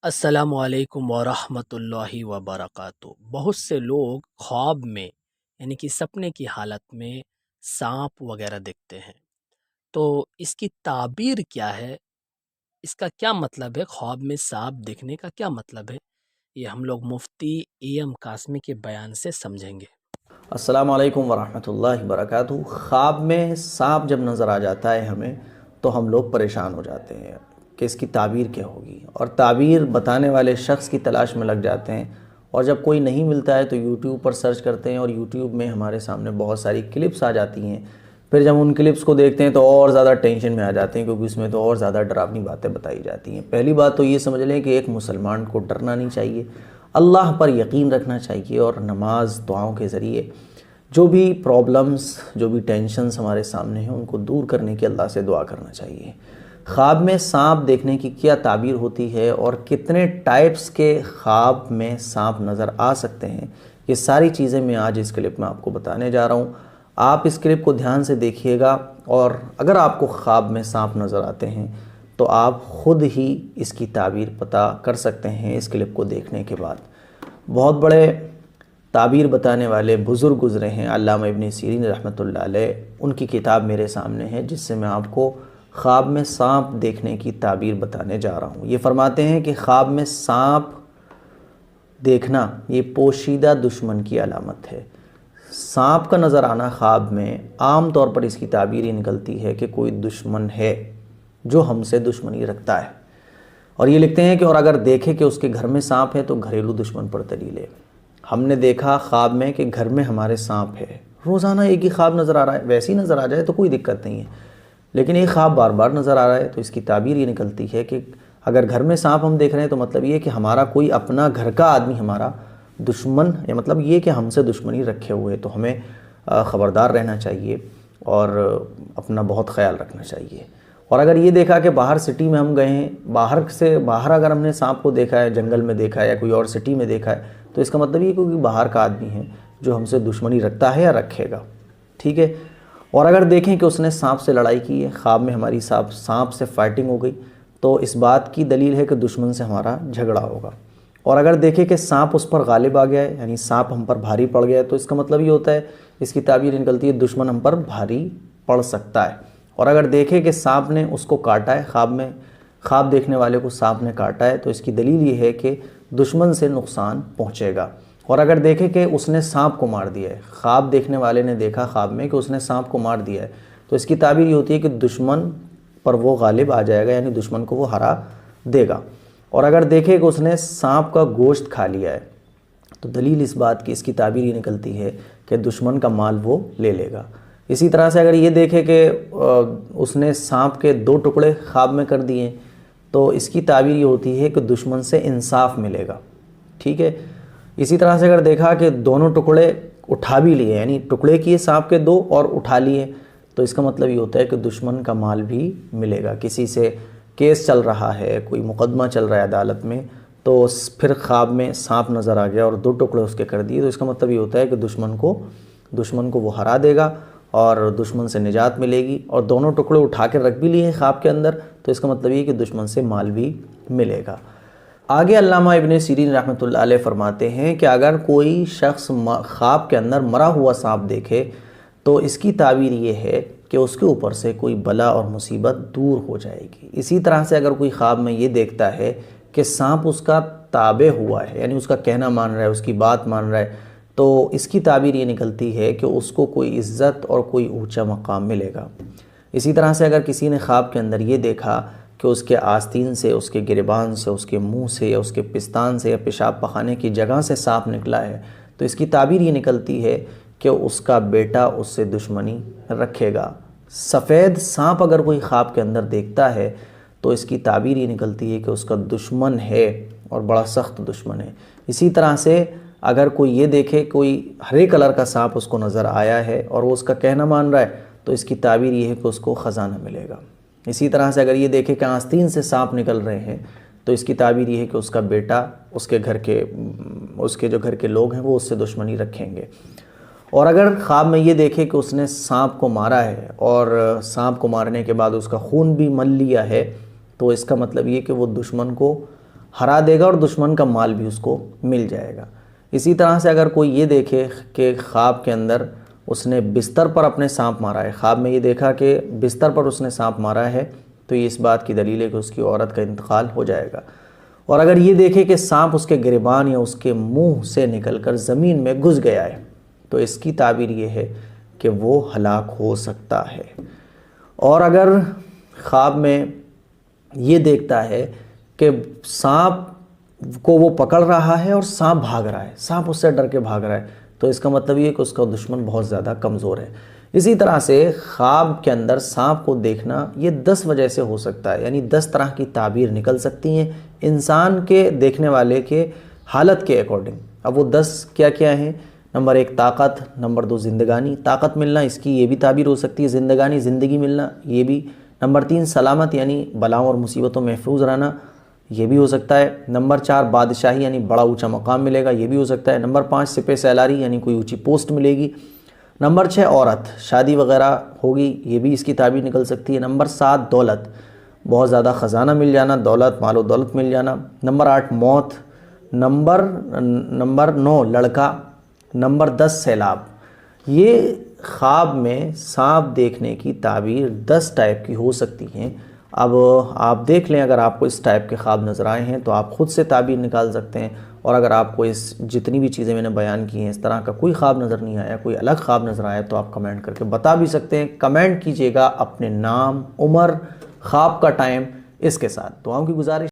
السلام علیکم ورحمۃ اللہ وبرکاتہ۔ بہت سے لوگ خواب میں یعنی کہ سپنے کی حالت میں سانپ وغیرہ دیکھتے ہیں، تو اس کی تعبیر کیا ہے؟ اس کا کیا مطلب ہے؟ خواب میں سانپ دیکھنے کا کیا مطلب ہے؟ یہ ہم لوگ مفتی ایم قاسمی کے بیان سے سمجھیں گے۔ السلام علیکم ورحمۃ اللہ وبرکاتہ۔ خواب میں سانپ جب نظر آ جاتا ہے ہمیں تو ہم لوگ پریشان ہو جاتے ہیں کہ اس کی تعبیر کیا ہوگی، اور تعبیر بتانے والے شخص کی تلاش میں لگ جاتے ہیں، اور جب کوئی نہیں ملتا ہے تو یوٹیوب پر سرچ کرتے ہیں، اور یوٹیوب میں ہمارے سامنے بہت ساری کلپس آ جاتی ہیں۔ پھر جب ان کلپس کو دیکھتے ہیں تو اور زیادہ ٹینشن میں آ جاتے ہیں، کیونکہ اس میں تو اور زیادہ ڈراؤنی باتیں بتائی جاتی ہیں۔ پہلی بات تو یہ سمجھ لیں کہ ایک مسلمان کو ڈرنا نہیں چاہیے، اللہ پر یقین رکھنا چاہیے، اور نماز دعاؤں کے ذریعے جو بھی پرابلمز، جو بھی ٹینشنز ہمارے سامنے ہیں ان کو دور کرنے کی اللہ سے دعا کرنا چاہیے۔ خواب میں سانپ دیکھنے کی کیا تعبیر ہوتی ہے اور کتنے ٹائپس کے خواب میں سانپ نظر آ سکتے ہیں، یہ ساری چیزیں میں آج اس کلپ میں آپ کو بتانے جا رہا ہوں۔ آپ اس کلپ کو دھیان سے دیکھیے گا، اور اگر آپ کو خواب میں سانپ نظر آتے ہیں تو آپ خود ہی اس کی تعبیر پتہ کر سکتے ہیں اس کلپ کو دیکھنے کے بعد۔ بہت بڑے تعبیر بتانے والے بزرگ گزرے ہیں، علامہ ابن سیرین رحمۃ اللہ علیہ، ان کی کتاب میرے سامنے ہے جس سے میں آپ کو خواب میں سانپ دیکھنے کی تعبیر بتانے جا رہا ہوں۔ یہ فرماتے ہیں کہ خواب میں سانپ دیکھنا یہ پوشیدہ دشمن کی علامت ہے۔ سانپ کا نظر آنا خواب میں عام طور پر اس کی تعبیر یہ نکلتی ہے کہ کوئی دشمن ہے جو ہم سے دشمنی رکھتا ہے، اور یہ لکھتے ہیں کہ اور اگر دیکھے کہ اس کے گھر میں سانپ ہے تو گھریلو دشمن پر دلیل ہے۔ ہم نے دیکھا خواب میں کہ گھر میں ہمارے سانپ ہے، روزانہ ایک ہی خواب نظر آ رہا ہے، ویسے ہی نظر آ جائے تو کوئی دقت نہیں ہے، لیکن یہ خواب بار بار نظر آ رہا ہے تو اس کی تعبیر یہ نکلتی ہے کہ اگر گھر میں سانپ ہم دیکھ رہے ہیں تو مطلب یہ کہ ہمارا کوئی اپنا گھر کا آدمی ہمارا دشمن، یا مطلب یہ کہ ہم سے دشمنی رکھے ہوئے، تو ہمیں خبردار رہنا چاہیے اور اپنا بہت خیال رکھنا چاہیے۔ اور اگر یہ دیکھا کہ باہر سٹی میں ہم گئے ہیں، باہر اگر ہم نے سانپ کو دیکھا ہے، جنگل میں دیکھا ہے یا کوئی اور سٹی میں دیکھا ہے، تو اس کا مطلب یہ کہ کوئی باہر کا آدمی ہے جو ہم سے دشمنی رکھتا ہے یا رکھے گا، ٹھیک ہے۔ اور اگر دیکھیں کہ اس نے سانپ سے لڑائی کی ہے، خواب میں ہماری سانپ سے فائٹنگ ہو گئی، تو اس بات کی دلیل ہے کہ دشمن سے ہمارا جھگڑا ہوگا۔ اور اگر دیکھیں کہ سانپ اس پر غالب آ گیا ہے، یعنی سانپ ہم پر بھاری پڑ گیا ہے، تو اس کا مطلب یہ ہوتا ہے، اس کی تعبیر نکلتی ہے دشمن ہم پر بھاری پڑ سکتا ہے۔ اور اگر دیکھیں کہ سانپ نے اس کو کاٹا ہے، خواب دیکھنے والے کو سانپ نے کاٹا ہے، تو اس کی دلیل یہ ہے کہ دشمن سے نقصان پہنچے گا۔ اور اگر دیکھیں کہ اس نے سانپ کو مار دیا ہے، خواب دیکھنے والے نے دیکھا خواب میں کہ اس نے سانپ کو مار دیا ہے، تو اس کی تعبیر یہ ہوتی ہے کہ دشمن پر وہ غالب آ جائے گا، یعنی دشمن کو وہ ہرا دے گا۔ اور اگر دیکھیں کہ اس نے سانپ کا گوشت کھا لیا ہے، تو دلیل اس بات کی، اس کی تعبیر یہ نکلتی ہے کہ دشمن کا مال وہ لے لے گا۔ اسی طرح سے اگر یہ دیکھے کہ اس نے سانپ کے 2 ٹکڑے خواب میں کر دیے، تو اس کی تعبیر یہ ہوتی ہے کہ دشمن سے انصاف ملے گا، ٹھیک ہے۔ اسی طرح سے اگر دیکھا کہ دونوں ٹکڑے اٹھا بھی لیے، یعنی ٹکڑے کیے سانپ کے 2 اور اٹھا لیے، تو اس کا مطلب یہ ہوتا ہے کہ دشمن کا مال بھی ملے گا۔ کسی سے کیس چل رہا ہے، کوئی مقدمہ چل رہا ہے عدالت میں، تو پھر خواب میں سانپ نظر آ گیا اور 2 ٹکڑے اس کے کر دیے، تو اس کا مطلب یہ ہوتا ہے کہ دشمن کو وہ ہرا دے گا اور دشمن سے نجات ملے گی۔ اور دونوں ٹکڑے اٹھا کے رکھ بھی لیے ہیں خواب کے اندر، تو اس کا مطلب یہ کہ دشمن سے مال بھی ملے گا۔ آگے علامہ ابن سیرین رحمۃ اللہ علیہ فرماتے ہیں کہ اگر کوئی شخص خواب کے اندر مرا ہوا سانپ دیکھے تو اس کی تعبیر یہ ہے کہ اس کے اوپر سے کوئی بلا اور مصیبت دور ہو جائے گی۔ اسی طرح سے اگر کوئی خواب میں یہ دیکھتا ہے کہ سانپ اس کا تابع ہوا ہے، یعنی اس کا کہنا مان رہا ہے، اس کی بات مان رہا ہے، تو اس کی تعبیر یہ نکلتی ہے کہ اس کو کوئی عزت اور کوئی اونچا مقام ملے گا۔ اسی طرح سے اگر کسی نے خواب کے اندر یہ دیکھا کہ اس کے آستین سے، اس کے گریبان سے، اس کے منہ سے یا اس کے پستان سے یا پیشاب پخانے کی جگہ سے سانپ نکلا ہے، تو اس کی تعبیر یہ نکلتی ہے کہ اس کا بیٹا اس سے دشمنی رکھے گا۔ سفید سانپ اگر کوئی خواب کے اندر دیکھتا ہے تو اس کی تعبیر یہ نکلتی ہے کہ اس کا دشمن ہے اور بڑا سخت دشمن ہے۔ اسی طرح سے اگر کوئی یہ دیکھے کوئی ہرے کلر کا سانپ اس کو نظر آیا ہے اور وہ اس کا کہنا مان رہا ہے، تو اس کی تعبیر یہ ہے کہ اس کو خزانہ ملے گا۔ اسی طرح سے اگر یہ دیکھے کہ آستین سے سانپ نکل رہے ہیں، تو اس کی تعبیر یہ ہے کہ اس کا بیٹا، اس کے جو گھر کے لوگ ہیں وہ اس سے دشمنی رکھیں گے۔ اور اگر خواب میں یہ دیکھے کہ اس نے سانپ کو مارا ہے اور سانپ کو مارنے کے بعد اس کا خون بھی مل لیا ہے، تو اس کا مطلب یہ کہ وہ دشمن کو ہرا دے گا اور دشمن کا مال بھی اس کو مل جائے گا۔ اسی طرح سے اگر کوئی یہ دیکھے کہ خواب کے اندر اس نے بستر پر اپنے سانپ مارا ہے، خواب میں یہ دیکھا کہ بستر پر اس نے سانپ مارا ہے، تو یہ اس بات کی دلیل ہے کہ اس کی عورت کا انتقال ہو جائے گا۔ اور اگر یہ دیکھے کہ سانپ اس کے گریبان یا اس کے منہ سے نکل کر زمین میں گھس گیا ہے، تو اس کی تعبیر یہ ہے کہ وہ ہلاک ہو سکتا ہے۔ اور اگر خواب میں یہ دیکھتا ہے کہ سانپ کو وہ پکڑ رہا ہے اور سانپ بھاگ رہا ہے، سانپ اس سے ڈر کے بھاگ رہا ہے، تو اس کا مطلب یہ ہے کہ اس کا دشمن بہت زیادہ کمزور ہے۔ اسی طرح سے خواب کے اندر سانپ کو دیکھنا یہ 10 وجہ سے ہو سکتا ہے، یعنی 10 طرح کی تعبیر نکل سکتی ہیں انسان کے دیکھنے والے کے حالت کے اکارڈنگ۔ اب وہ 10 کیا کیا ہیں؟ نمبر 1 طاقت، نمبر 2 زندگانی، طاقت ملنا، اس کی یہ بھی تعبیر ہو سکتی ہے۔ زندگانی، زندگی ملنا، یہ بھی۔ نمبر 3 سلامت، یعنی بلاؤں اور مصیبتوں محفوظ رہنا، یہ بھی ہو سکتا ہے۔ نمبر 4 بادشاہی، یعنی بڑا اونچا مقام ملے گا، یہ بھی ہو سکتا ہے۔ نمبر 5 سپہ سالاری، یعنی کوئی اونچی پوسٹ ملے گی۔ نمبر 6 عورت، شادی وغیرہ ہوگی، یہ بھی اس کی تعبیر نکل سکتی ہے۔ نمبر 7 دولت، بہت زیادہ خزانہ مل جانا، دولت، مال و دولت مل جانا۔ نمبر 8 موت۔ نمبر 9 لڑکا۔ نمبر 10 سیلاب۔ یہ خواب میں سانپ دیکھنے کی تعبیر 10 ٹائپ کی ہو سکتی ہیں۔ اب آپ دیکھ لیں، اگر آپ کو اس ٹائپ کے خواب نظر آئے ہیں تو آپ خود سے تعبیر نکال سکتے ہیں، اور اگر آپ کو اس جتنی بھی چیزیں میں نے بیان کی ہیں اس طرح کا کوئی خواب نظر نہیں آیا، کوئی الگ خواب نظر آیا، تو آپ کمنٹ کر کے بتا بھی سکتے ہیں۔ کمنٹ کیجئے گا اپنے نام، عمر، خواب کا ٹائم اس کے ساتھ۔ دعاؤں کی گزارش